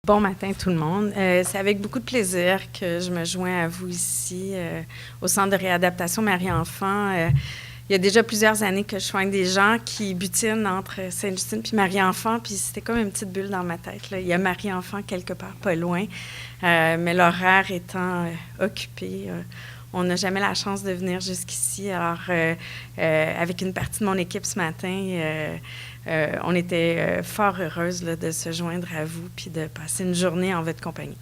Bon matin tout le monde. C'est avec beaucoup de plaisir que je me joins à vous ici au Centre de réadaptation Marie-Enfant. Il y a déjà plusieurs années que je soigne des gens qui butinent entre Sainte-Justine puis Marie-Enfant, puis c'était comme une petite bulle dans ma tête, là. Il y a Marie-Enfant quelque part pas loin, mais l'horaire étant occupé, on n'a jamais la chance de venir jusqu'ici. Alors, avec une partie de mon équipe ce matin, on était fort heureuse là, de se joindre à vous puis de passer une journée en votre compagnie.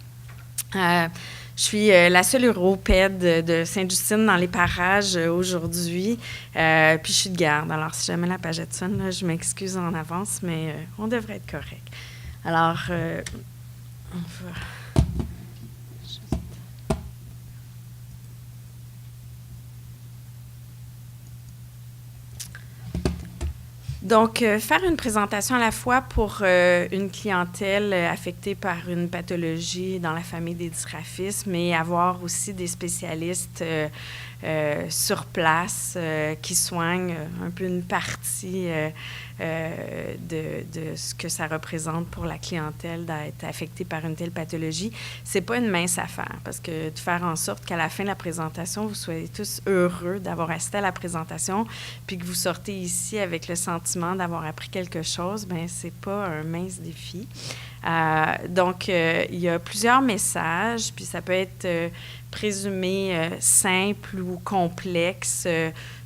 Je suis la seule européenne de Sainte-Justine dans les parages aujourd'hui, puis je suis de garde. Alors, si jamais la pagette sonne, là, je m'excuse en avance, mais on devrait être correct. Alors, on va... Donc, faire une présentation à la fois pour une clientèle affectée par une pathologie dans la famille des dysgraphismes et avoir aussi des spécialistes sur place qui soignent un peu une partie de ce que ça représente pour la clientèle d'être affectée par une telle pathologie. C'est pas une mince affaire parce que de faire en sorte qu'à la fin de la présentation, vous soyez tous heureux d'avoir assisté à la présentation puis que vous sortez ici avec le sentiment d'avoir appris quelque chose, bien, c'est pas un mince défi. Donc, il y a plusieurs messages, puis ça peut être présumé simple ou complexe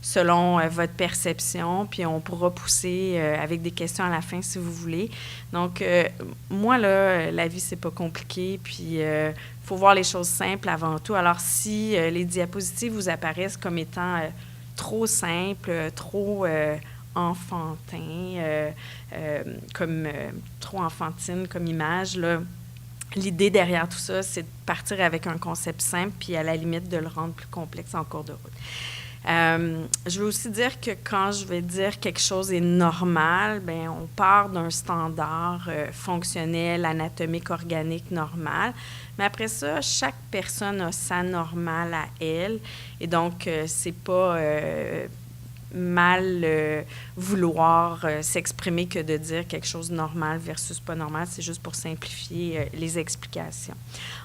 selon votre perception, puis on pourra pousser avec des questions à la fin si vous voulez. Donc, moi, là, la vie, c'est pas compliqué, puis il faut voir les choses simples avant tout. Alors, si les diapositives vous apparaissent comme étant trop simples, trop enfantin, comme trop enfantine comme image, là, l'idée derrière tout ça, c'est de partir avec un concept simple puis à la limite de le rendre plus complexe en cours de route. Je veux aussi dire que quand je vais dire quelque chose est normal, bien, on part d'un standard fonctionnel, anatomique, organique, normal. Mais après ça, chaque personne a sa normale à elle. Et donc, c'est pas mal vouloir s'exprimer que de dire quelque chose de normal versus pas normal. C'est juste pour simplifier les explications.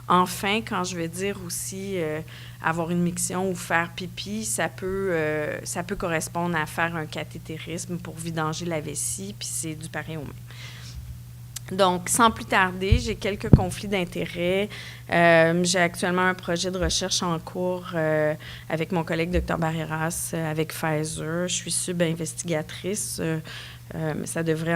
Enfin, quand je vais dire aussi avoir une miction ou faire pipi, ça peut correspondre à faire un cathétérisme pour vidanger la vessie, puis c'est du pareil au même. Donc, sans plus tarder, j'ai quelques conflits d'intérêts. J'ai actuellement un projet de recherche en cours avec mon collègue Dr Barreras avec Pfizer. Je suis sub-investigatrice, mais ça devrait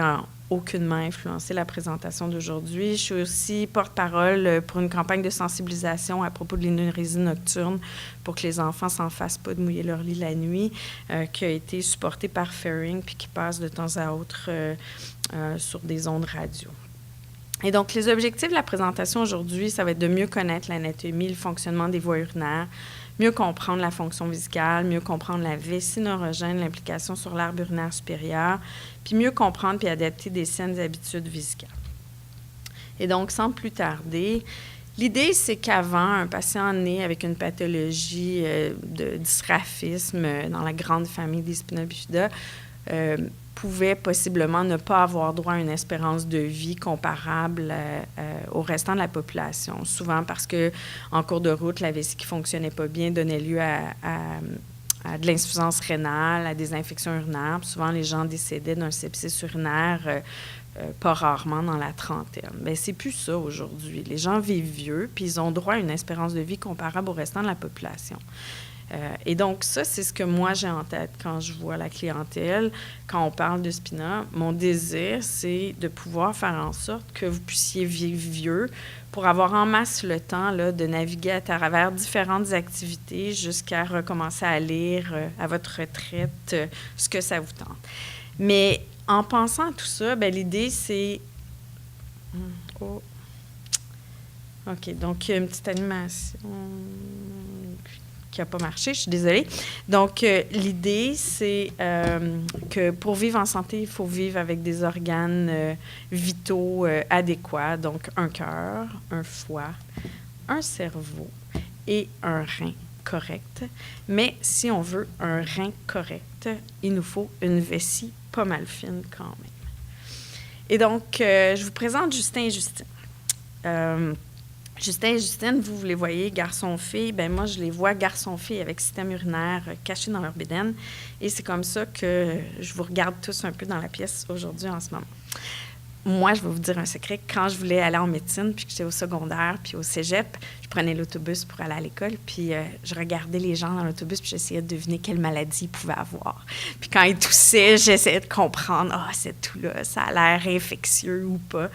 aucunement influencer la présentation d'aujourd'hui. Je suis aussi porte-parole pour une campagne de sensibilisation à propos de l'énurésie nocturne pour que les enfants ne s'en fassent pas de mouiller leur lit la nuit, qui a été supportée par Ferring puis qui passe de temps à autre sur des ondes radio. Et donc, les objectifs de la présentation aujourd'hui, ça va être de mieux connaître l'anatomie, le fonctionnement des voies urinaires, mieux comprendre la fonction vésicale, mieux comprendre la vessie neurogène, l'implication sur l'arbre urinaire supérieur, puis mieux comprendre puis adapter des saines habitudes vésicales. Et donc, sans plus tarder, l'idée, c'est qu'avant, un patient né avec une pathologie de dysgraphisme dans la grande famille des spina bifida pouvait possiblement ne pas avoir droit à une espérance de vie comparable au restant de la population. Souvent parce que en cours de route, la vessie qui ne fonctionnait pas bien donnait lieu à de l'insuffisance rénale, à des infections urinaires. Puis souvent, les gens décédaient d'un sepsis urinaire pas rarement dans la trentaine. Bien, c'est plus ça aujourd'hui. Les gens vivent vieux, puis ils ont droit à une espérance de vie comparable au restant de la population. Et donc, ça, c'est ce que moi, j'ai en tête quand je vois la clientèle, quand on parle de spina. Mon désir, c'est de pouvoir faire en sorte que vous puissiez vivre vieux pour avoir en masse le temps là, de naviguer à travers différentes activités jusqu'à recommencer à lire à votre retraite ce que ça vous tente. Mais en pensant à tout ça, bien, l'idée, c'est... Oh. OK, donc une petite animation... qui n'a pas marché, je suis désolée. Donc, l'idée, c'est que pour vivre en santé, il faut vivre avec des organes vitaux adéquats, donc un cœur, un foie, un cerveau et un rein correct. Mais si on veut un rein correct, il nous faut une vessie pas mal fine quand même. Et donc, je vous présente Justin et Justine. Justin et Justine, vous les voyez garçon-fille, ben moi, je les vois garçon-fille avec système urinaire caché dans leur bédaine. Et c'est comme ça que je vous regarde tous un peu dans la pièce aujourd'hui en ce moment. Moi, je vais vous dire un secret. Quand je voulais aller en médecine, puis que j'étais au secondaire, puis au cégep, je prenais l'autobus pour aller à l'école, puis je regardais les gens dans l'autobus, puis j'essayais de deviner quelle maladie ils pouvaient avoir. Puis quand ils toussaient, j'essayais de comprendre, c'est tout là, ça a l'air infectieux ou pas.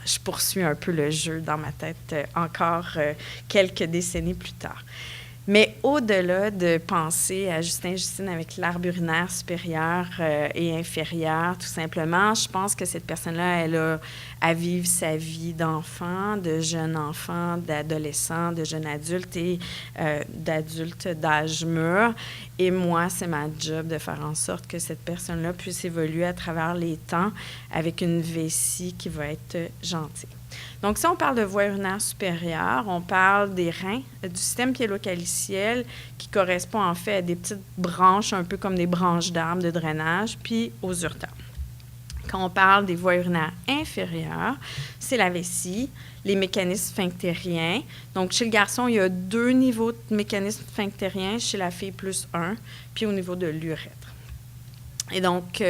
Je poursuis un peu le jeu dans ma tête encore quelques décennies plus tard. Mais au-delà de penser à Justin et Justine avec l'arbre urinaire supérieur et inférieur, tout simplement, je pense que cette personne-là, elle a à vivre sa vie d'enfant, de jeune enfant, d'adolescent, de jeune adulte et d'adulte d'âge mûr. Et moi, c'est ma job de faire en sorte que cette personne-là puisse évoluer à travers les temps avec une vessie qui va être gentille. Donc, si on parle de voie urinaire supérieure, on parle des reins, du système pyélo-caliciel qui correspond en fait à des petites branches, un peu comme des branches d'arbres de drainage, puis aux uretères. Quand on parle des voies urinaires inférieures, c'est la vessie, les mécanismes sphinctériens. Donc, chez le garçon, il y a 2 niveaux de mécanismes sphinctériens, chez la fille, plus 1, puis au niveau de l'urètre. Et donc,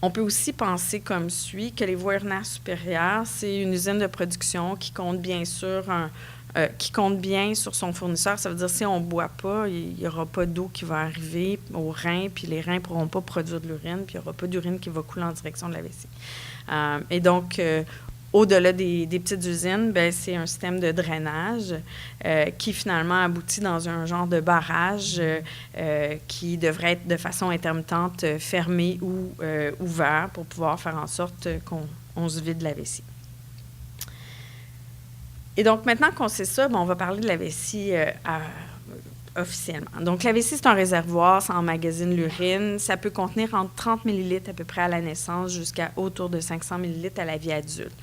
on peut aussi penser comme suit que les voies urinaires supérieures, c'est une usine de production qui compte bien sur son fournisseur. Ça veut dire si on ne boit pas, il n'y aura pas d'eau qui va arriver aux reins, puis les reins ne pourront pas produire de l'urine, puis il n'y aura pas d'urine qui va couler en direction de la vessie. Et donc, au-delà des petites usines, ben, c'est un système de drainage qui finalement aboutit dans un genre de barrage qui devrait être de façon intermittente fermé ou ouvert pour pouvoir faire en sorte qu'on se vide la vessie. Et donc, maintenant qu'on sait ça, on va parler de la vessie officiellement. Donc, la vessie, c'est un réservoir, ça emmagasine l'urine. Ça peut contenir entre 30 ml à peu près à la naissance jusqu'à autour de 500 ml à la vie adulte.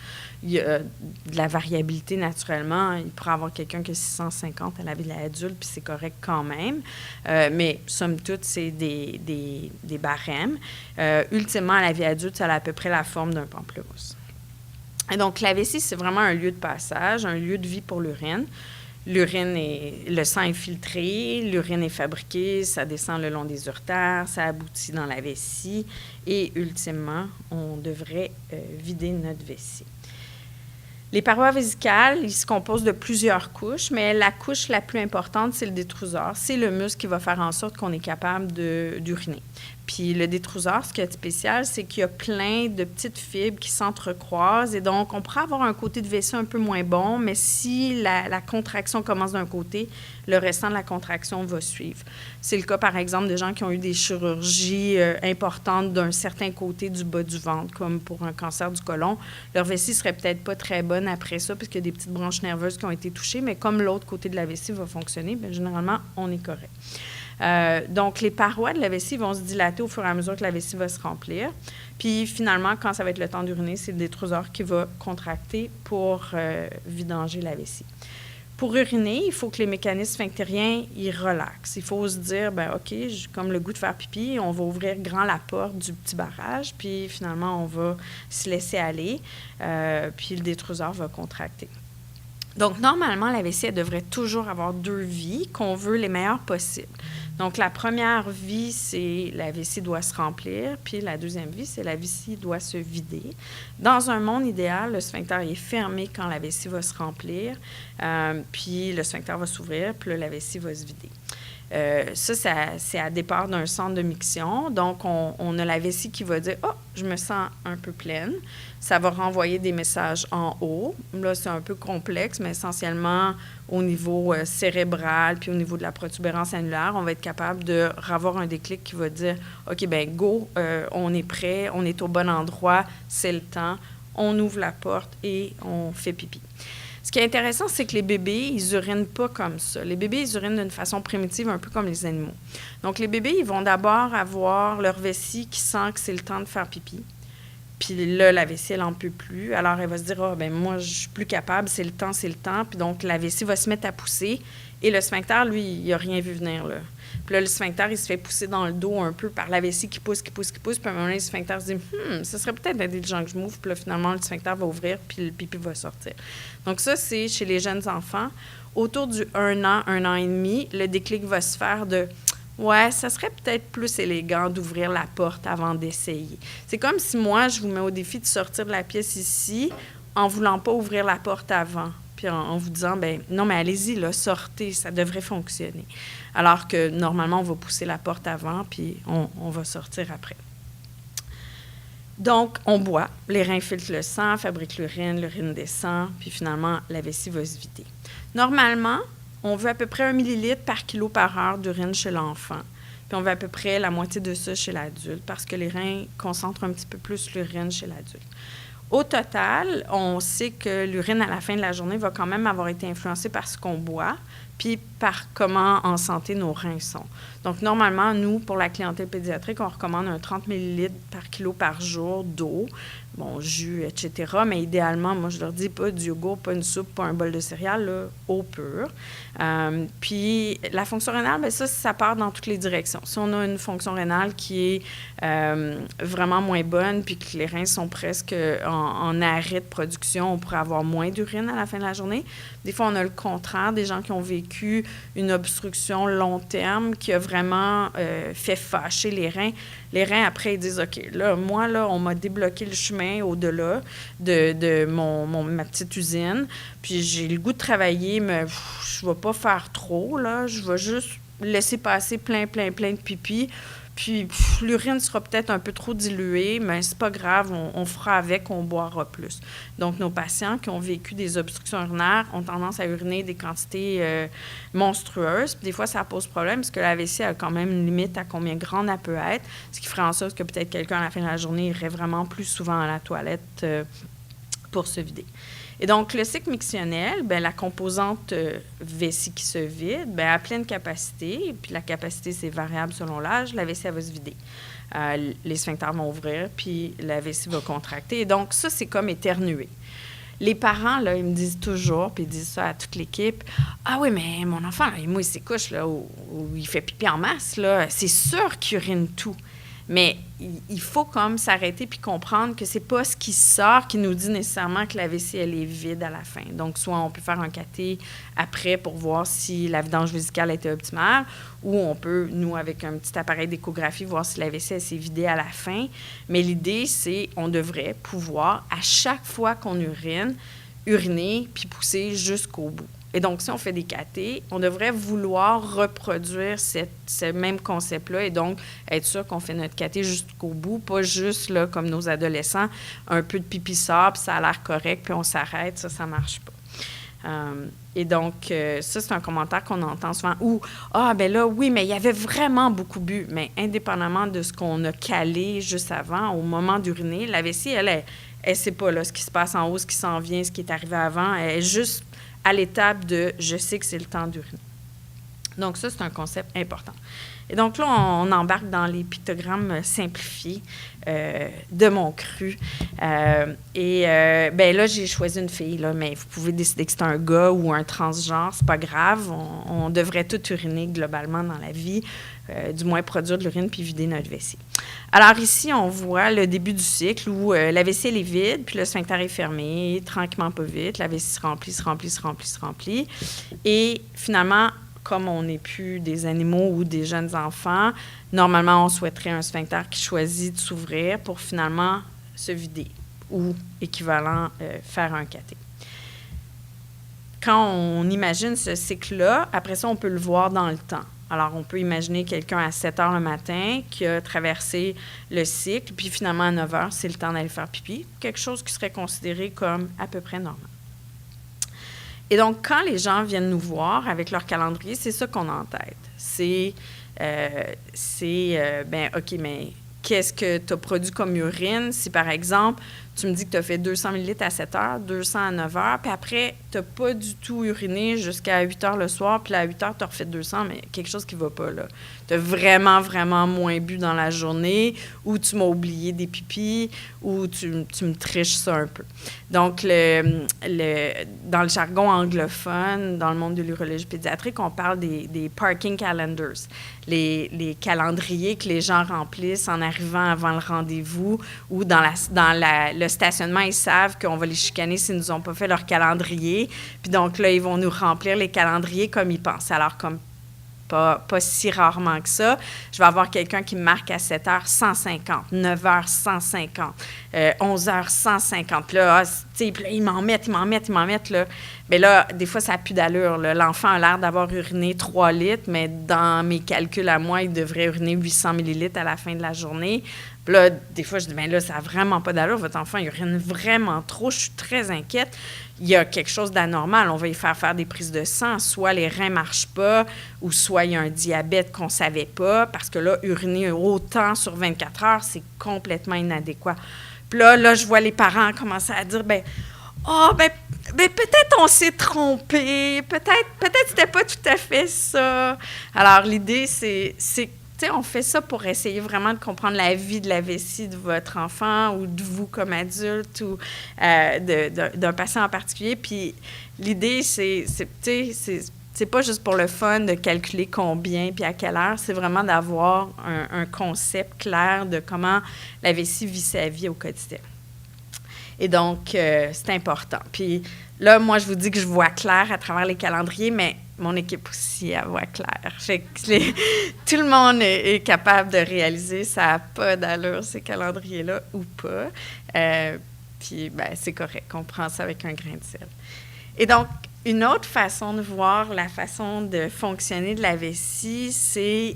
Il y a de la variabilité naturellement. Il pourrait y avoir quelqu'un qui a 650 à la vie adulte, puis c'est correct quand même. Mais somme toute, c'est des barèmes. Ultimement, à la vie adulte, ça a à peu près la forme d'un pamplemousse. Et donc, la vessie, c'est vraiment un lieu de passage, un lieu de vie pour l'urine. Le sang est filtré, l'urine est fabriquée, ça descend le long des uretères, ça aboutit dans la vessie et, ultimement, on devrait vider notre vessie. Les parois vésicales, ils se composent de plusieurs couches, mais la couche la plus importante, c'est le détrusor. C'est le muscle qui va faire en sorte qu'on est capable d'uriner. Puis le détrusor, ce qui est spécial, c'est qu'il y a plein de petites fibres qui s'entrecroisent et donc on pourrait avoir un côté de vessie un peu moins bon, mais si la contraction commence d'un côté, le restant de la contraction va suivre. C'est le cas, par exemple, de gens qui ont eu des chirurgies importantes d'un certain côté du bas du ventre, comme pour un cancer du côlon. Leur vessie serait peut-être pas très bonne après ça, puisqu'il y a des petites branches nerveuses qui ont été touchées, mais comme l'autre côté de la vessie va fonctionner, bien, généralement, on est correct. Donc, les parois de la vessie vont se dilater au fur et à mesure que la vessie va se remplir. Puis, finalement, quand ça va être le temps d'uriner, c'est le détrusor qui va contracter pour vidanger la vessie. Pour uriner, il faut que les mécanismes sphinctériens, ils relaxent. Il faut se dire, bien, OK, j'ai comme le goût de faire pipi, on va ouvrir grand la porte du petit barrage, puis finalement, on va se laisser aller, puis le détrusor va contracter. Donc, normalement, la vessie, elle devrait toujours avoir 2 vies, qu'on veut les meilleures possibles. Donc, la première vie, c'est la vessie doit se remplir, puis la deuxième vie, c'est la vessie doit se vider. Dans un monde idéal, le sphincter est fermé quand la vessie va se remplir, puis le sphincter va s'ouvrir, puis là, la vessie va se vider. Ça, c'est à départ d'un centre de miction. Donc, on a la vessie qui va dire « Oh, je me sens un peu pleine ». Ça va renvoyer des messages en haut. Là, c'est un peu complexe, mais essentiellement au niveau cérébral puis au niveau de la protubérance annulaire, on va être capable de avoir un déclic qui va dire « OK, bien, go, on est prêt, on est au bon endroit, c'est le temps, on ouvre la porte et on fait pipi ». Ce qui est intéressant, c'est que les bébés, ils urinent pas comme ça. Les bébés, ils urinent d'une façon primitive, un peu comme les animaux. Donc, les bébés, ils vont d'abord avoir leur vessie qui sent que c'est le temps de faire pipi. Puis là, la vessie, elle n'en peut plus. Alors, elle va se dire, ah, ben moi, je suis plus capable, c'est le temps. Puis donc, la vessie va se mettre à pousser. Et le sphincter, lui, il n'a rien vu venir, là. Puis là, le sphincter, il se fait pousser dans le dos un peu par la vessie qui pousse. Puis à un moment donné, le sphincter se dit, ce serait peut-être intelligent que je m'ouvre. Puis là, finalement, le sphincter va ouvrir, puis le pipi va sortir. Donc ça, c'est chez les jeunes enfants. Autour du 1 an et demi, le déclic va se faire de ouais, ça serait peut-être plus élégant d'ouvrir la porte avant d'essayer. C'est comme si moi, je vous mets au défi de sortir de la pièce ici en voulant pas ouvrir la porte avant. Puis en vous disant, ben non, mais allez-y, là, sortez, ça devrait fonctionner. Alors que normalement, on va pousser la porte avant, puis on va sortir après. Donc, on boit, les reins filtrent le sang, fabriquent l'urine descend, puis finalement, la vessie va se vider. Normalement, on veut à peu près 1 millilitre par kilo par heure d'urine chez l'enfant. Puis on veut à peu près la moitié de ça chez l'adulte parce que les reins concentrent un petit peu plus l'urine chez l'adulte. Au total, on sait que l'urine à la fin de la journée va quand même avoir été influencée par ce qu'on boit puis par comment en santé nos reins sont. Donc, normalement, nous, pour la clientèle pédiatrique, on recommande un 30 millilitres par kilo par jour d'eau, bon, jus, etc. Mais idéalement, moi, je leur dis pas du yogourt, pas une soupe, pas un bol de céréales, là, eau pure. Puis, la fonction rénale, bien, ça part dans toutes les directions. Si on a une fonction rénale qui est vraiment moins bonne puis que les reins sont presque en arrêt de production, on pourrait avoir moins d'urine à la fin de la journée. Des fois, on a le contraire, des gens qui ont vécu une obstruction long terme qui a vraiment fait fâcher les reins. Les reins, après, ils disent, OK, là, moi, là, on m'a débloqué le chemin au-delà de ma petite usine, puis j'ai le goût de travailler, mais je ne vais pas faire trop, là. Je vais juste laisser passer plein de pipi. Puis l'urine sera peut-être un peu trop diluée, mais c'est pas grave, on fera avec, on boira plus. Donc, nos patients qui ont vécu des obstructions urinaires ont tendance à uriner des quantités monstrueuses. Puis des fois, ça pose problème parce que la vessie a quand même une limite à combien grande elle peut être, ce qui ferait en sorte que peut-être quelqu'un à la fin de la journée irait vraiment plus souvent à la toilette pour se vider. Et donc, le cycle mictionnel, bien, la composante vessie qui se vide, bien, à pleine capacité, puis la capacité, c'est variable selon l'âge, la vessie, elle va se vider. Les sphincters vont ouvrir, puis la vessie va contracter. Et donc, ça, c'est comme éternuer. Les parents, là, ils me disent toujours, puis ils disent ça à toute l'équipe, « Ah oui, mais mon enfant, là, moi, il s'écouche, là, où il fait pipi en masse, là, c'est sûr qu'il urine tout. » Mais il faut comme s'arrêter puis comprendre que c'est pas ce qui sort qui nous dit nécessairement que la vessie, elle est vide à la fin. Donc, soit on peut faire un cathé après pour voir si la vidange vésicale était optimale, ou on peut, nous, avec un petit appareil d'échographie, voir si la vessie, elle s'est vidée à la fin. Mais l'idée, c'est on devrait pouvoir, à chaque fois qu'on uriner puis pousser jusqu'au bout. Et donc, si on fait des cathés, on devrait vouloir reproduire ce même concept-là et donc être sûr qu'on fait notre cathé jusqu'au bout, pas juste, là, comme nos adolescents, un peu de pipi sort, puis ça a l'air correct, puis on s'arrête, ça marche pas. Et donc, ça, c'est un commentaire qu'on entend souvent. Ou, ah, ben là, oui, mais il y avait vraiment beaucoup bu. Mais indépendamment de ce qu'on a calé juste avant, au moment d'uriner, la vessie, elle sait pas, là, ce qui se passe en haut, ce qui s'en vient, ce qui est arrivé avant. Elle est juste à l'étape de « je sais que c'est le temps d'uriner ». Donc, ça, c'est un concept important. Et donc là, on embarque dans les pictogrammes simplifiés de mon cru. Bien là, j'ai choisi une fille, là, mais vous pouvez décider que c'est un gars ou un transgenre, c'est pas grave. On devrait tout uriner globalement dans la vie, du moins produire de l'urine puis vider notre vessie. Alors ici, on voit le début du cycle où la vessie, elle est vide, puis le sphincter est fermé, tranquillement, pas vite. La vessie se remplit. Et finalement, comme on n'est plus des animaux ou des jeunes enfants, normalement, on souhaiterait un sphincter qui choisit de s'ouvrir pour finalement se vider ou, équivalent, faire un cathé. Quand on imagine ce cycle-là, après ça, on peut le voir dans le temps. Alors, on peut imaginer quelqu'un à 7 heures le matin qui a traversé le cycle, puis finalement, à 9 heures, c'est le temps d'aller faire pipi, quelque chose qui serait considéré comme à peu près normal. Et donc, quand les gens viennent nous voir avec leur calendrier, c'est ça qu'on a en tête. C'est OK, mais qu'est-ce que tu as produit comme urine? Si, par exemple, tu me dis que tu as fait 200 millilitres à 7 heures, 200 à 9 heures, puis après, tu n'as pas du tout uriné jusqu'à 8 heures le soir, puis là, à 8 heures, tu as refait 200, mais quelque chose qui ne va pas, là. Tu as vraiment, vraiment moins bu dans la journée, ou tu m'as oublié des pipis, ou tu me triches ça un peu. Donc, dans le jargon anglophone, dans le monde de l'urologie pédiatrique, on parle des parking calendars, les calendriers que les gens remplissent en arrivant avant le rendez-vous, ou dans le stationnement, ils savent qu'on va les chicaner s'ils ne nous ont pas fait leur calendrier. Puis donc là, ils vont nous remplir les calendriers comme ils pensent. Alors, comme pas si rarement que ça, je vais avoir quelqu'un qui me marque à 7 heures 150, 9 heures 150, 11 heures 150. Puis là, puis là, ils m'en mettent, là. Mais là, des fois, ça n'a plus d'allure, là. L'enfant a l'air d'avoir uriné 3 litres, mais dans mes calculs à moi, il devrait uriner 800 millilitres à la fin de la journée. Puis là, des fois, je dis, bien là, ça n'a vraiment pas d'allure. Votre enfant, il urine vraiment trop. Je suis très inquiète. Il y a quelque chose d'anormal. On va y faire des prises de sang. Soit les reins ne marchent pas, ou soit il y a un diabète qu'on ne savait pas. Parce que là, uriner autant sur 24 heures, c'est complètement inadéquat. Puis là, je vois les parents commencer à dire, peut-être on s'est trompé. Peut-être c'était pas tout à fait ça. Alors, l'idée, c'est on fait ça pour essayer vraiment de comprendre la vie de la vessie de votre enfant ou de vous comme adulte ou d'un patient en particulier. Puis l'idée, c'est pas juste pour le fun de calculer combien puis à quelle heure, c'est vraiment d'avoir un concept clair de comment la vessie vit sa vie au quotidien. Et donc, c'est important. Puis là, moi, je vous dis que je vois clair à travers les calendriers, mais mon équipe aussi, elle voit clair. Fait que tout le monde est capable de réaliser ça n'a pas d'allure, ces calendriers-là, ou pas. Puis, c'est correct. On prend ça avec un grain de sel. Et donc, une autre façon de voir la façon de fonctionner de la vessie, c'est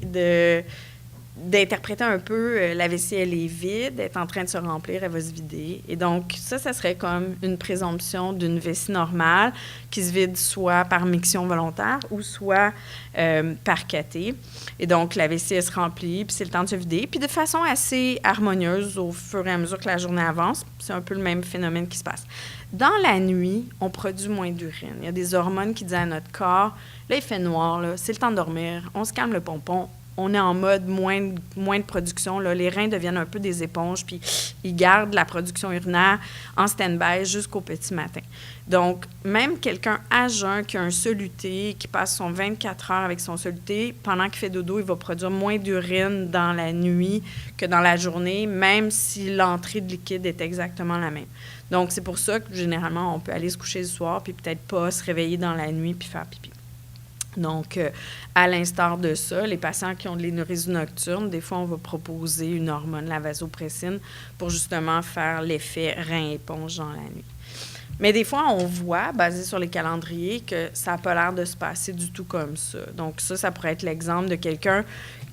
d'interpréter un peu la vessie, elle est vide, elle est en train de se remplir, elle va se vider. Et donc, ça serait comme une présomption d'une vessie normale qui se vide soit par miction volontaire ou soit par cathé. Et donc, la vessie, elle se remplit, puis c'est le temps de se vider. Puis de façon assez harmonieuse au fur et à mesure que la journée avance, c'est un peu le même phénomène qui se passe. Dans la nuit, on produit moins d'urine. Il y a des hormones qui disent à notre corps, là, il fait noir, là, c'est le temps de dormir, on se calme le pompon, on est en mode moins de production. Là. Les reins deviennent un peu des éponges, puis ils gardent la production urinaire en stand-by jusqu'au petit matin. Donc, même quelqu'un à jeun qui a un soluté, qui passe son 24 heures avec son soluté, pendant qu'il fait dodo, il va produire moins d'urine dans la nuit que dans la journée, même si l'entrée de liquide est exactement la même. Donc, c'est pour ça que, généralement, on peut aller se coucher le soir, puis peut-être pas se réveiller dans la nuit puis faire pipi. Donc, à l'instar de ça, les patients qui ont de l'énurésie nocturne, des fois, on va proposer une hormone, la vasopressine, pour justement faire l'effet rein-éponge dans la nuit. Mais des fois, on voit, basé sur les calendriers, que ça n'a pas l'air de se passer du tout comme ça. Donc, ça pourrait être l'exemple de quelqu'un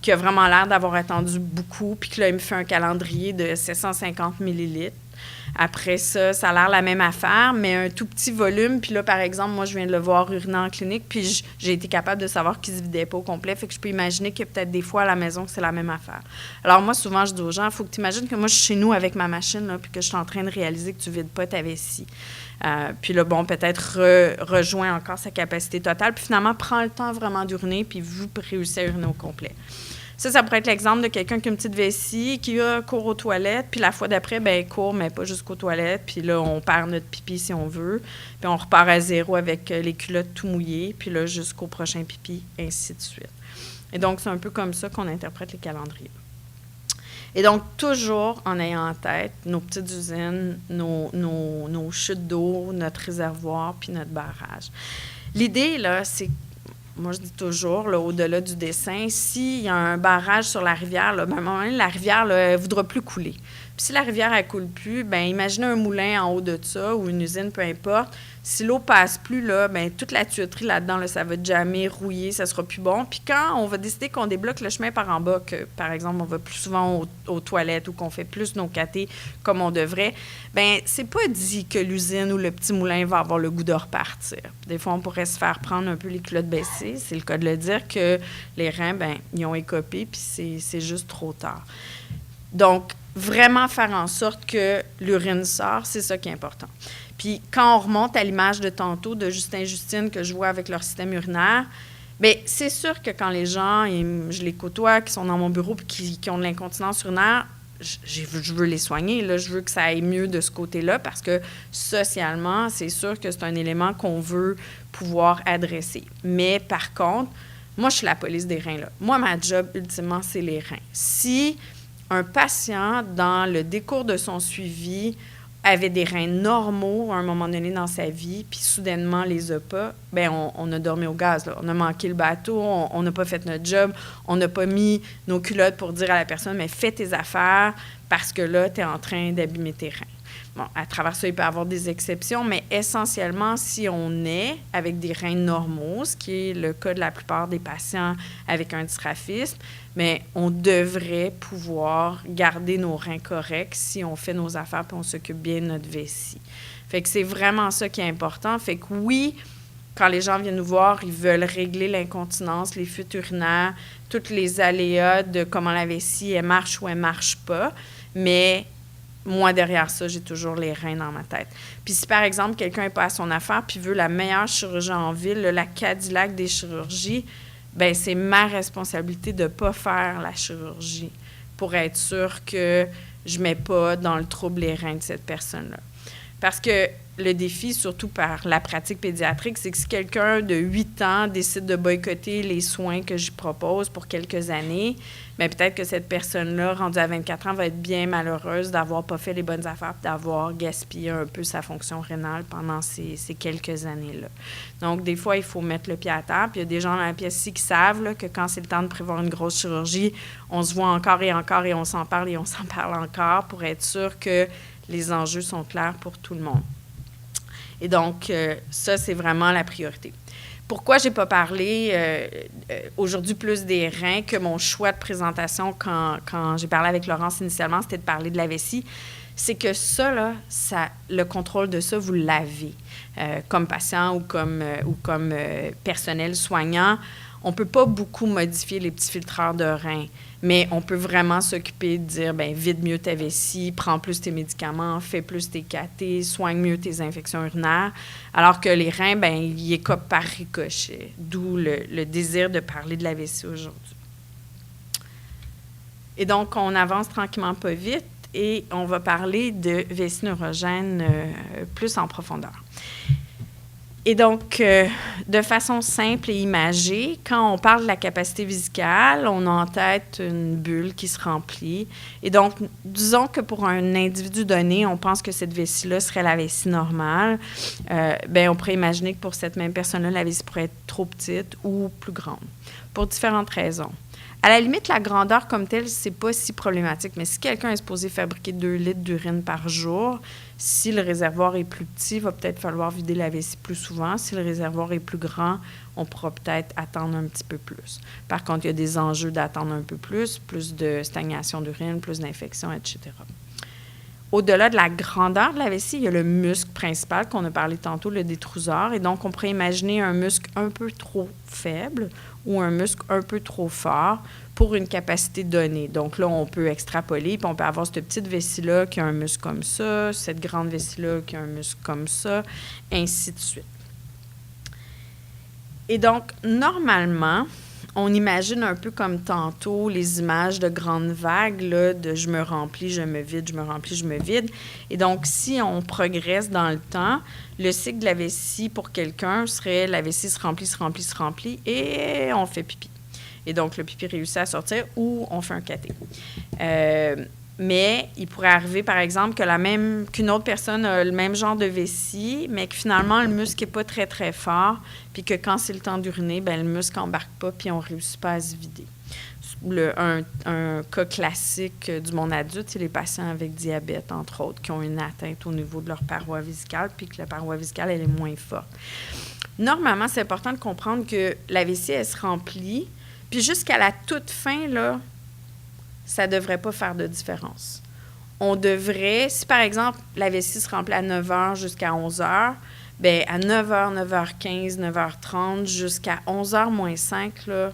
qui a vraiment l'air d'avoir attendu beaucoup, puis que là, il me fait un calendrier de 750 millilitres. Après ça, ça a l'air la même affaire, mais un tout petit volume. Puis là, par exemple, moi, je viens de le voir uriner en clinique, puis j'ai été capable de savoir qu'il ne se vidait pas au complet. Fait que je peux imaginer qu'il y a peut-être des fois à la maison que c'est la même affaire. Alors moi, souvent, je dis aux gens, il faut que tu imagines que moi, je suis chez nous avec ma machine, là, puis que je suis en train de réaliser que tu ne vides pas ta vessie. Puis là, peut-être rejoins encore sa capacité totale. Puis finalement, prends le temps vraiment d'uriner, puis vous réussissez à uriner au complet. Ça pourrait être l'exemple de quelqu'un qui a une petite vessie, qui court aux toilettes, puis la fois d'après, il court, mais pas jusqu'aux toilettes, puis là, on perd notre pipi si on veut, puis on repart à zéro avec les culottes tout mouillées, puis là, jusqu'au prochain pipi, ainsi de suite. Et donc, c'est un peu comme ça qu'on interprète les calendriers. Et donc, toujours en ayant en tête nos petites usines, nos chutes d'eau, notre réservoir, puis notre barrage. L'idée, là, c'est moi, je dis toujours, là, au-delà du dessin, s'il y a un barrage sur la rivière, là, à un moment donné, la rivière ne voudra plus couler. Puis si la rivière ne coule plus, imaginez un moulin en haut de ça ou une usine, peu importe. Si l'eau ne passe plus, là, toute la tuyauterie là-dedans, là, ça va jammer, rouiller, ça ne sera plus bon. Puis quand on va décider qu'on débloque le chemin par en bas, que, par exemple, on va plus souvent aux toilettes ou qu'on fait plus nos catés comme on devrait, c'est pas dit que l'usine ou le petit moulin va avoir le goût de repartir. Des fois, on pourrait se faire prendre un peu les culottes baissées. C'est le cas de le dire que les reins, ils ont écopé, puis c'est juste trop tard. Donc, vraiment faire en sorte que l'urine sort, c'est ça qui est important. Puis quand on remonte à l'image de tantôt de Justin et Justine que je vois avec leur système urinaire, bien, c'est sûr que quand les gens, et je les côtoie, qui sont dans mon bureau et qui ont de l'incontinence urinaire, je veux les soigner, là, je veux que ça aille mieux de ce côté-là parce que socialement, c'est sûr que c'est un élément qu'on veut pouvoir adresser. Mais par contre, moi, je suis la police des reins, là. Moi, ma job, ultimement, c'est les reins. Si un patient, dans le décours de son suivi, avait des reins normaux à un moment donné dans sa vie, puis soudainement les a pas, bien, on a dormi au gaz, là. On a manqué le bateau, on n'a pas fait notre job, on n'a pas mis nos culottes pour dire à la personne, mais fais tes affaires parce que là, tu es en train d'abîmer tes reins. Bon, à travers ça, il peut y avoir des exceptions, mais essentiellement, si on est avec des reins normaux, ce qui est le cas de la plupart des patients avec un dysgraphisme, mais on devrait pouvoir garder nos reins corrects si on fait nos affaires et on s'occupe bien de notre vessie. Fait que c'est vraiment ça qui est important. Fait que oui, quand les gens viennent nous voir, ils veulent régler l'incontinence, les fuites urinaires, tous les aléas de comment la vessie, elle marche ou elle marche pas, mais moi, derrière ça, j'ai toujours les reins dans ma tête. Puis si, par exemple, quelqu'un n'est pas à son affaire puis veut la meilleure chirurgie en ville, la Cadillac des chirurgies, bien, c'est ma responsabilité de ne pas faire la chirurgie pour être sûr que je ne mets pas dans le trouble les reins de cette personne-là. Parce que le défi, surtout par la pratique pédiatrique, c'est que si quelqu'un de 8 ans décide de boycotter les soins que je propose pour quelques années, bien, peut-être que cette personne-là, rendue à 24 ans, va être bien malheureuse d'avoir pas fait les bonnes affaires et d'avoir gaspillé un peu sa fonction rénale pendant ces quelques années-là. Donc, des fois, il faut mettre le pied à terre. Puis, il y a des gens dans la pièce ici qui savent là, que quand c'est le temps de prévoir une grosse chirurgie, on se voit encore et encore et on s'en parle et on s'en parle encore pour être sûr que les enjeux sont clairs pour tout le monde. Et donc, ça, c'est vraiment la priorité. Pourquoi je n'ai pas parlé aujourd'hui plus des reins que mon choix de présentation quand j'ai parlé avec Laurence initialement, c'était de parler de la vessie? C'est que ça, là, le contrôle de ça, vous l'avez. Comme patient ou comme personnel soignant, on ne peut pas beaucoup modifier les petits filtreurs de reins, mais on peut vraiment s'occuper de dire, bien, vide mieux ta vessie, prends plus tes médicaments, fais plus tes cathés, soigne mieux tes infections urinaires, alors que les reins, bien, ils écopent par ricochet, d'où le désir de parler de la vessie aujourd'hui. Et donc, on avance tranquillement pas vite et on va parler de vessie neurogène plus en profondeur. Et donc, de façon simple et imagée, quand on parle de la capacité vésicale, on a en tête une bulle qui se remplit. Et donc, disons que pour un individu donné, on pense que cette vessie-là serait la vessie normale. Bien, on pourrait imaginer que pour cette même personne-là, la vessie pourrait être trop petite ou plus grande, pour différentes raisons. À la limite, la grandeur comme telle, c'est pas si problématique, mais si quelqu'un est supposé fabriquer 2 litres d'urine par jour, si le réservoir est plus petit, il va peut-être falloir vider la vessie plus souvent. Si le réservoir est plus grand, on pourra peut-être attendre un petit peu plus. Par contre, il y a des enjeux d'attendre un peu plus de stagnation d'urine, plus d'infections, etc. Au-delà de la grandeur de la vessie, il y a le muscle principal qu'on a parlé tantôt, le détrusor. Et donc, on pourrait imaginer un muscle un peu trop faible ou un muscle un peu trop fort pour une capacité donnée. Donc là, on peut extrapoler, puis on peut avoir cette petite vessie-là qui a un muscle comme ça, cette grande vessie-là qui a un muscle comme ça, ainsi de suite. Et donc, normalement, on imagine un peu comme tantôt les images de grandes vagues, là, de je me remplis, je me vide, je me remplis, je me vide. Et donc, si on progresse dans le temps, le cycle de la vessie pour quelqu'un serait la vessie se remplit, se remplit, se remplit, et on fait pipi. Et donc, le pipi réussit à sortir ou on fait un cathé. Mais il pourrait arriver, par exemple, qu'une autre personne a le même genre de vessie, mais que finalement, le muscle n'est pas très, très fort, puis que quand c'est le temps d'uriner, bien, le muscle n'embarque pas, puis on ne réussit pas à se vider. Un cas classique du monde adulte, c'est les patients avec diabète, entre autres, qui ont une atteinte au niveau de leur paroi vésicale, puis que la paroi vésicale, elle est moins forte. Normalement, c'est important de comprendre que la vessie, elle se remplit, puis jusqu'à la toute fin, là, ça ne devrait pas faire de différence. On devrait, si par exemple, la vessie se remplit à 9 h jusqu'à 11 h, bien, à 9 h, 9 h 15, 9 h 30, jusqu'à 11 h moins 5, là,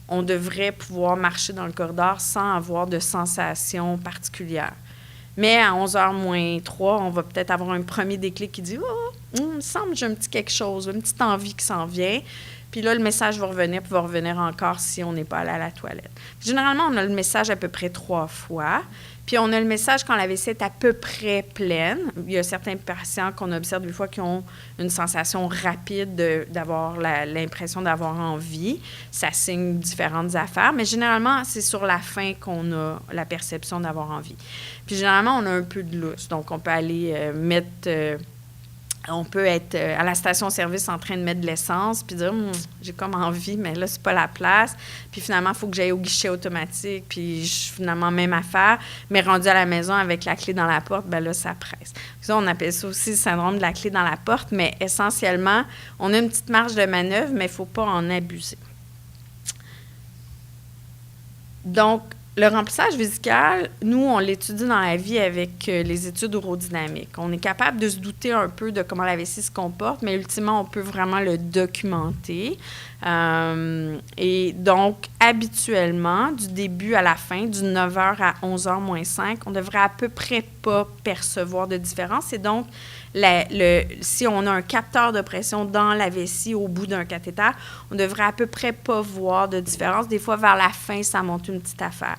on devrait pouvoir marcher dans le corridor sans avoir de sensation particulière. Mais à 11h moins 3, on va peut-être avoir un premier déclic qui dit « Oh, il me semble que j'ai un petit quelque chose, une petite envie qui s'en vient. » Puis là, le message va revenir, puis va revenir encore si on n'est pas allé à la toilette. Généralement, on a le message à peu près 3 fois. Puis on a le message quand la vessie est à peu près pleine. Il y a certains patients qu'on observe des fois qui ont une sensation rapide d'avoir l'impression d'avoir envie. Ça signe différentes affaires, mais généralement, c'est sur la fin qu'on a la perception d'avoir envie. Puis généralement, on a un peu de lousse. Donc, on peut aller on peut être à la station-service en train de mettre de l'essence puis dire « j'ai comme envie, mais là, c'est pas la place. » Puis finalement, il faut que j'aille au guichet automatique, puis finalement, même affaire. Mais rendu à la maison avec la clé dans la porte, bien là, ça presse. Ça, on appelle ça aussi le syndrome de la clé dans la porte, mais essentiellement, on a une petite marge de manœuvre, mais il ne faut pas en abuser. Donc, le remplissage vésical, nous, on l'étudie dans la vie avec les études urodynamiques. On est capable de se douter un peu de comment la vessie se comporte, mais ultimement, on peut vraiment le documenter. Et donc, habituellement, du début à la fin, du 9h à 11h moins 5, on devrait à peu près pas percevoir de différence. Et donc, si on a un capteur de pression dans la vessie au bout d'un cathéter, on devrait à peu près pas voir de différence. Des fois, vers la fin, ça monte une petite affaire.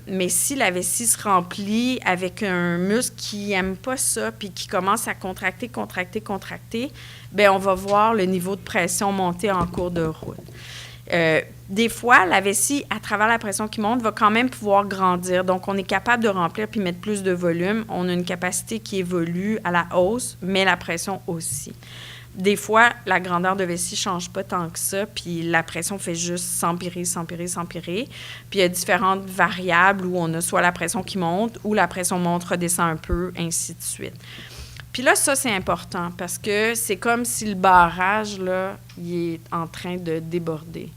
Mais si la vessie se remplit avec un muscle qui n'aime pas ça puis qui commence à contracter, bien, on va voir le niveau de pression monter en cours de route. Des fois, la vessie, à travers la pression qui monte, va quand même pouvoir grandir. Donc, on est capable de remplir puis mettre plus de volume. On a une capacité qui évolue à la hausse, mais la pression aussi. Des fois, la grandeur de vessie ne change pas tant que ça, puis la pression fait juste s'empirer. Puis il y a différentes variables où on a soit la pression qui monte ou la pression monte, redescend un peu, ainsi de suite. Puis là, ça, c'est important parce que c'est comme si le barrage, là, il est en train de déborder.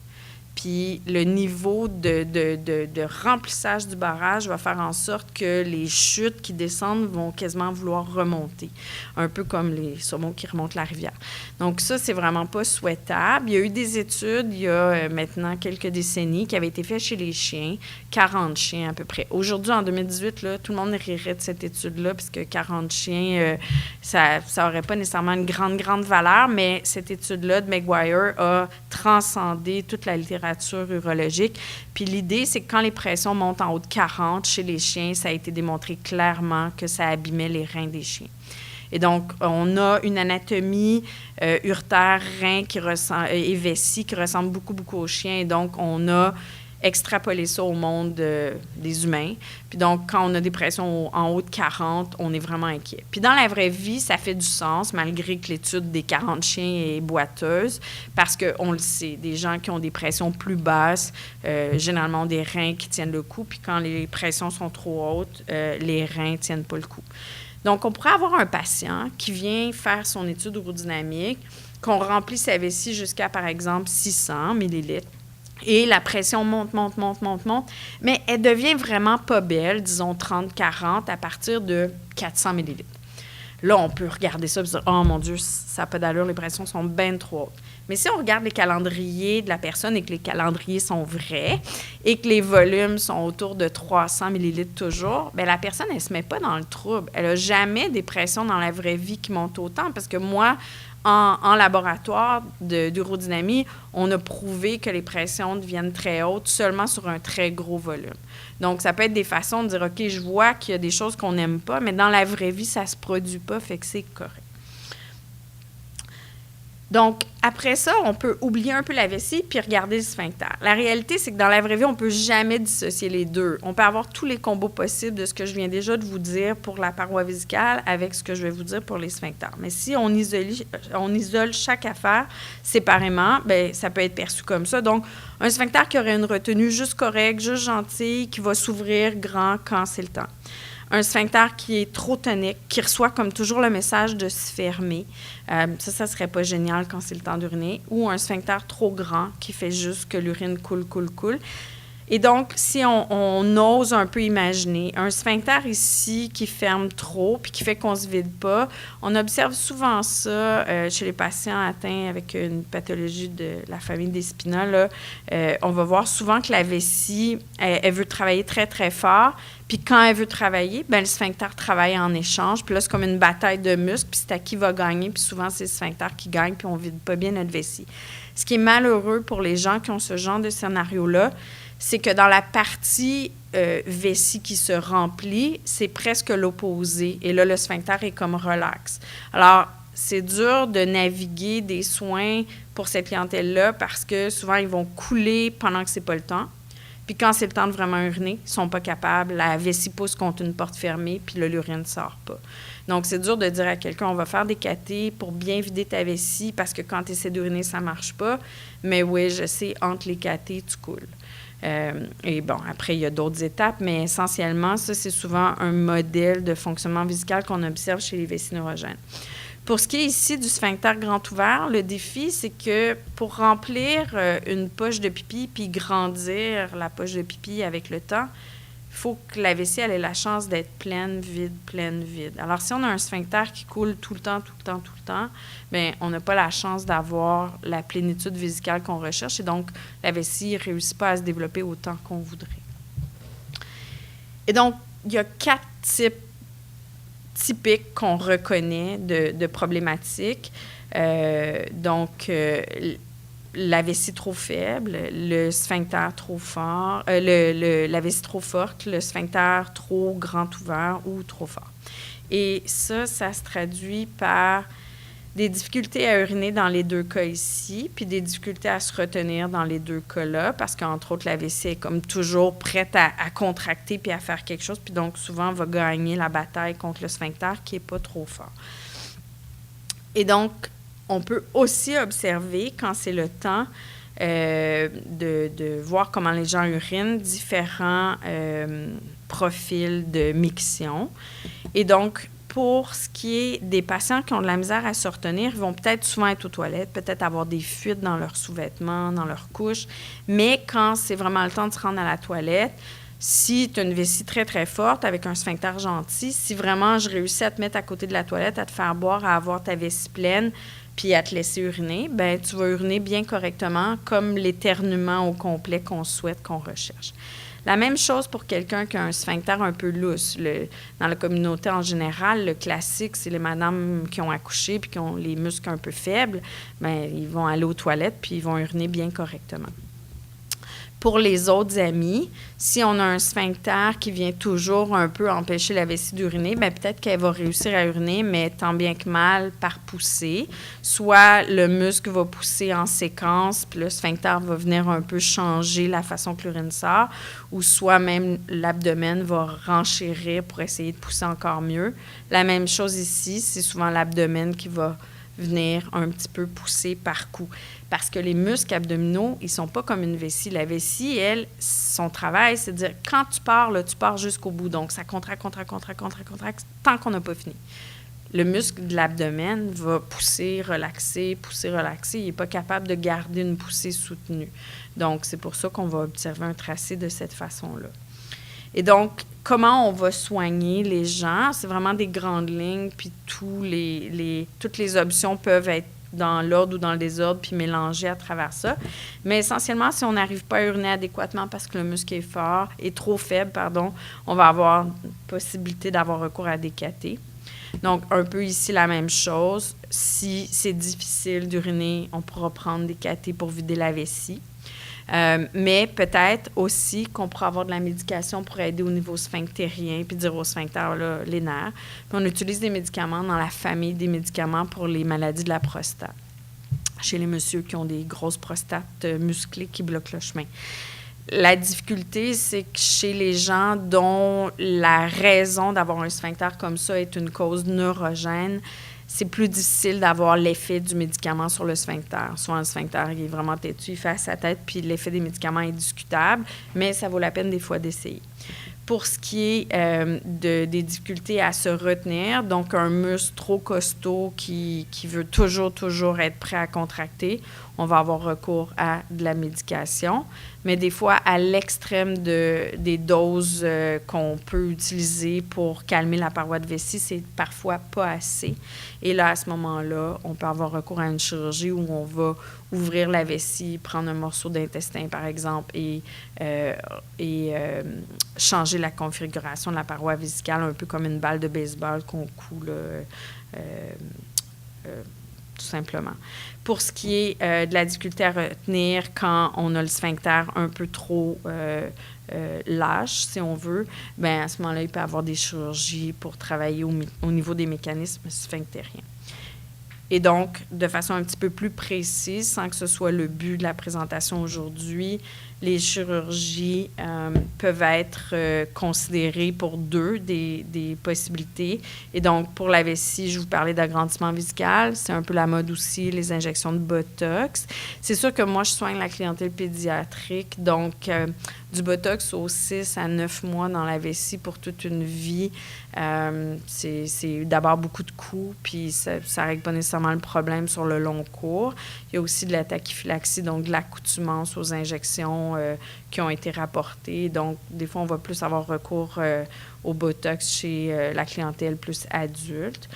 Puis le niveau de remplissage du barrage va faire en sorte que les chutes qui descendent vont quasiment vouloir remonter, un peu comme les saumons qui remontent la rivière. Donc ça, c'est vraiment pas souhaitable. Il y a eu des études, il y a maintenant quelques décennies, qui avaient été faites chez les chiens, 40 chiens à peu près. Aujourd'hui, en 2018, là, tout le monde rirait de cette étude-là, puisque 40 chiens, ça n'aurait pas nécessairement une grande valeur, mais cette étude-là de McGuire a transcendé toute la littérature urologique. Puis l'idée, c'est que quand les pressions montent en haut de 40 chez les chiens, ça a été démontré clairement que ça abîmait les reins des chiens. Et donc, on a une anatomie urtère, rein et vessie qui ressemble beaucoup aux chiens. Et donc, on a extrapoler ça au monde des humains. Puis donc, quand on a des pressions en haut de 40, on est vraiment inquiet. Puis dans la vraie vie, ça fait du sens, malgré que l'étude des 40 chiens est boiteuse, parce qu'on le sait, des gens qui ont des pressions plus basses, généralement ont des reins qui tiennent le coup, puis quand les pressions sont trop hautes, les reins ne tiennent pas le coup. Donc, on pourrait avoir un patient qui vient faire son étude urodynamique, qu'on remplit sa vessie jusqu'à, par exemple, 600 millilitres, et la pression monte, mais elle devient vraiment pas belle, disons 30-40, à partir de 400 millilitres. Là, on peut regarder ça et se dire « Oh mon Dieu, ça n'a pas d'allure, les pressions sont bien trop hautes. » Mais si on regarde les calendriers de la personne et que les calendriers sont vrais et que les volumes sont autour de 300 millilitres toujours, bien, la personne, elle ne se met pas dans le trouble. Elle n'a jamais des pressions dans la vraie vie qui montent autant parce que moi, en laboratoire d'urodynamie, on a prouvé que les pressions deviennent très hautes seulement sur un très gros volume. Donc, ça peut être des façons de dire, OK, je vois qu'il y a des choses qu'on n'aime pas, mais dans la vraie vie, ça ne se produit pas, fait que c'est correct. Donc, après ça, on peut oublier un peu la vessie puis regarder le sphincter. La réalité, c'est que dans la vraie vie, on ne peut jamais dissocier les deux. On peut avoir tous les combos possibles de ce que je viens déjà de vous dire pour la paroi vésicale avec ce que je vais vous dire pour les sphincters. Mais si on isole chaque affaire séparément, bien, ça peut être perçu comme ça. Donc, un sphincter qui aurait une retenue juste correcte, juste gentille, qui va s'ouvrir grand quand c'est le temps. Un sphincter qui est trop tonique, qui reçoit comme toujours le message de se fermer. Ça serait pas génial quand c'est le temps d'uriner. Ou un sphincter trop grand qui fait juste que l'urine coule. Et donc, si on ose un peu imaginer un sphincter ici qui ferme trop puis qui fait qu'on ne se vide pas, on observe souvent ça chez les patients atteints avec une pathologie de la famille des Spina. Là, on va voir souvent que la vessie, elle veut travailler très, très fort. Puis quand elle veut travailler, bien, le sphincter travaille en échange. Puis là, c'est comme une bataille de muscles, puis c'est à qui va gagner. Puis souvent, c'est le sphincter qui gagne, puis on ne vide pas bien notre vessie. Ce qui est malheureux pour les gens qui ont ce genre de scénario-là, c'est que dans la partie vessie qui se remplit, c'est presque l'opposé. Et là, le sphincter est comme relax. Alors, c'est dur de naviguer des soins pour cette clientèle-là parce que souvent, ils vont couler pendant que c'est pas le temps. Puis quand c'est le temps de vraiment uriner, ils sont pas capables. La vessie pousse contre une porte fermée, puis là, l'urine ne sort pas. Donc, c'est dur de dire à quelqu'un, on va faire des cathés pour bien vider ta vessie parce que quand tu essaies d'uriner, ça marche pas. Mais oui, je sais, entre les cathés, tu coules. Et bon, après, il y a d'autres étapes, mais essentiellement, ça, c'est souvent un modèle de fonctionnement vésical qu'on observe chez les vessies neurogènes. Pour ce qui est ici du sphincter grand ouvert, le défi, c'est que pour remplir une poche de pipi puis grandir la poche de pipi avec le temps, il faut que la vessie elle ait la chance d'être pleine, vide, pleine, vide. Alors, si on a un sphincter qui coule tout le temps, bien, on n'a pas la chance d'avoir la plénitude vésicale qu'on recherche et donc la vessie ne réussit pas à se développer autant qu'on voudrait. Et donc, il y a 4 types typiques qu'on reconnaît de problématiques. La vessie trop faible, le sphincter trop fort, la vessie trop forte, le sphincter trop grand ouvert ou trop fort. Et ça se traduit par des difficultés à uriner dans les 2 cas ici, puis des difficultés à se retenir dans les 2 cas-là, parce qu'entre autres, la vessie est comme toujours prête à contracter puis à faire quelque chose, puis donc souvent, va gagner la bataille contre le sphincter qui n'est pas trop fort. Et donc, on peut aussi observer, quand c'est le temps, de voir comment les gens urinent, différents profils de miction. Et donc, pour ce qui est des patients qui ont de la misère à se retenir, ils vont peut-être souvent être aux toilettes, peut-être avoir des fuites dans leurs sous-vêtements, dans leurs couches, mais quand c'est vraiment le temps de se rendre à la toilette, si tu as une vessie très, très forte avec un sphincter gentil, si vraiment je réussis à te mettre à côté de la toilette, à te faire boire, à avoir ta vessie pleine, puis à te laisser uriner, bien, tu vas uriner bien correctement, comme l'éternuement au complet qu'on souhaite, qu'on recherche. La même chose pour quelqu'un qui a un sphincter un peu lousse. Dans la communauté en général, le classique, c'est les madames qui ont accouché puis qui ont les muscles un peu faibles. Bien, ils vont aller aux toilettes puis ils vont uriner bien correctement. Pour les autres amis, si on a un sphincter qui vient toujours un peu empêcher la vessie d'uriner, bien peut-être qu'elle va réussir à uriner, mais tant bien que mal par poussée. Soit le muscle va pousser en séquence, puis le sphincter va venir un peu changer la façon que l'urine sort, ou soit même l'abdomen va renchérir pour essayer de pousser encore mieux. La même chose ici, c'est souvent l'abdomen qui va venir un petit peu pousser par coup. Parce que les muscles abdominaux, ils ne sont pas comme une vessie. La vessie, elle, son travail, c'est de dire, quand tu pars, là, tu pars jusqu'au bout. Donc, ça contracte tant qu'on n'a pas fini. Le muscle de l'abdomen va pousser, relaxer. Il n'est pas capable de garder une poussée soutenue. Donc, c'est pour ça qu'on va observer un tracé de cette façon-là. Et donc, comment on va soigner les gens? C'est vraiment des grandes lignes, puis toutes les options peuvent être dans l'ordre ou dans le désordre, puis mélangées à travers ça. Mais essentiellement, si on n'arrive pas à uriner adéquatement parce que le muscle est trop faible, on va avoir possibilité d'avoir recours à des cathés. Donc, un peu ici, la même chose. Si c'est difficile d'uriner, on pourra prendre des cathés pour vider la vessie. Mais peut-être aussi qu'on pourra avoir de la médication pour aider au niveau sphinctérien, puis dire au sphincter, là, les nerfs. Puis on utilise des médicaments dans la famille des médicaments pour les maladies de la prostate, chez les messieurs qui ont des grosses prostates musclées qui bloquent le chemin. La difficulté, c'est que chez les gens dont la raison d'avoir un sphincter comme ça est une cause neurogène, c'est plus difficile d'avoir l'effet du médicament sur le sphincter. Soit un sphincter, il est vraiment têtu, il fait à sa tête, puis l'effet des médicaments est discutable, mais ça vaut la peine des fois d'essayer. Pour ce qui est des difficultés à se retenir, donc un muscle trop costaud qui veut toujours être prêt à contracter, on va avoir recours à de la médication. Mais des fois, à l'extrême des doses qu'on peut utiliser pour calmer la paroi de vessie, c'est parfois pas assez. Et là, à ce moment-là, on peut avoir recours à une chirurgie où on va ouvrir la vessie, prendre un morceau d'intestin, par exemple, et changer la configuration de la paroi vésicale, un peu comme une balle de baseball qu'on coud, tout simplement. Pour ce qui est de la difficulté à retenir quand on a le sphincter un peu trop lâche, si on veut, bien, à ce moment-là, il peut y avoir des chirurgies pour travailler au niveau des mécanismes sphinctériens. Et donc, de façon un petit peu plus précise, sans que ce soit le but de la présentation aujourd'hui, les chirurgies peuvent être considérées pour des possibilités. Et donc, pour la vessie, je vous parlais d'agrandissement vésical. C'est un peu la mode aussi, les injections de Botox. C'est sûr que moi, je soigne la clientèle pédiatrique. Donc, du Botox aux 6 à 9 mois dans la vessie pour toute une vie, c'est d'abord beaucoup de coûts, puis ça ne règle pas nécessairement le problème sur le long cours. Il y a aussi de la tachyphylaxie, donc de l'accoutumance aux injections qui ont été rapportées. Donc, des fois, on va plus avoir recours au Botox chez la clientèle plus adulte.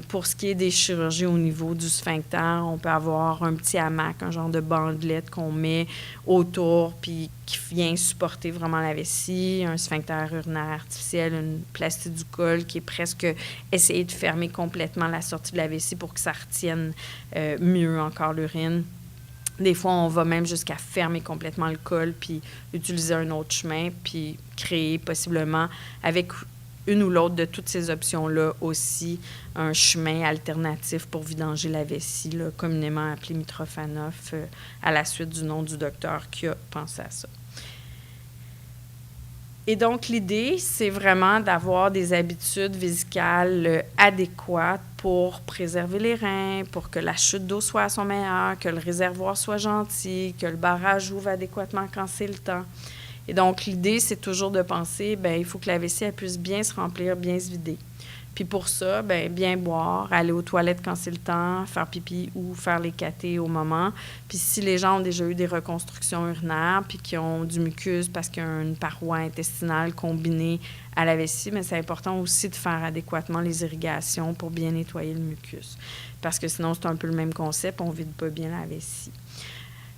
Pour ce qui est des chirurgies au niveau du sphincter, on peut avoir un petit hamac, un genre de bandelette qu'on met autour, puis qui vient supporter vraiment la vessie, un sphincter urinaire artificiel, une plastie du col qui est presque essayer de fermer complètement la sortie de la vessie pour que ça retienne mieux encore l'urine. Des fois, on va même jusqu'à fermer complètement le col puis utiliser un autre chemin puis créer possiblement avec une ou l'autre de toutes ces options-là aussi un chemin alternatif pour vidanger la vessie, là, communément appelé Mitrofanoff, à la suite du nom du docteur qui a pensé à ça. Et donc, l'idée, c'est vraiment d'avoir des habitudes vésicales adéquates pour préserver les reins, pour que la chute d'eau soit à son meilleur, que le réservoir soit gentil, que le barrage ouvre adéquatement quand c'est le temps. Et donc, l'idée, c'est toujours de penser, bien, il faut que la vessie elle puisse bien se remplir, bien se vider. Puis pour ça, bien boire, aller aux toilettes quand c'est le temps, faire pipi ou faire les catés au moment. Puis si les gens ont déjà eu des reconstructions urinaires puis qui ont du mucus parce qu'il y a une paroi intestinale combinée à la vessie, mais c'est important aussi de faire adéquatement les irrigations pour bien nettoyer le mucus. Parce que sinon, c'est un peu le même concept, on ne vide pas bien la vessie.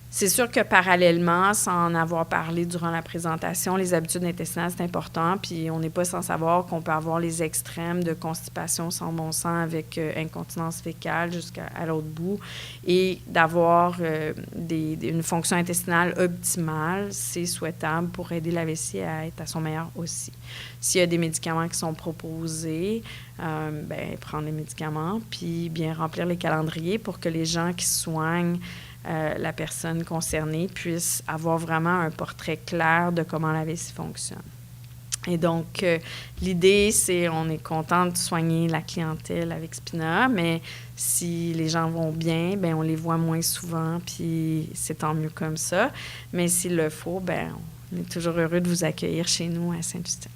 C'est sûr que parallèlement, sans en avoir parlé durant la présentation, les habitudes intestinales, c'est important. Puis on n'est pas sans savoir qu'on peut avoir les extrêmes de constipation sans bon sens avec incontinence fécale jusqu'à l'autre bout. Et d'avoir une fonction intestinale optimale, c'est souhaitable pour aider la vessie à être à son meilleur aussi. S'il y a des médicaments qui sont proposés, prendre les médicaments, puis bien remplir les calendriers pour que les gens qui soignent la personne concernée puisse avoir vraiment un portrait clair de comment la vessie fonctionne. Et donc, l'idée, c'est, on est content de soigner la clientèle avec Spina, mais si les gens vont bien, bien, on les voit moins souvent, puis c'est tant mieux comme ça. Mais s'il le faut, bien, on est toujours heureux de vous accueillir chez nous à Saint-Justine.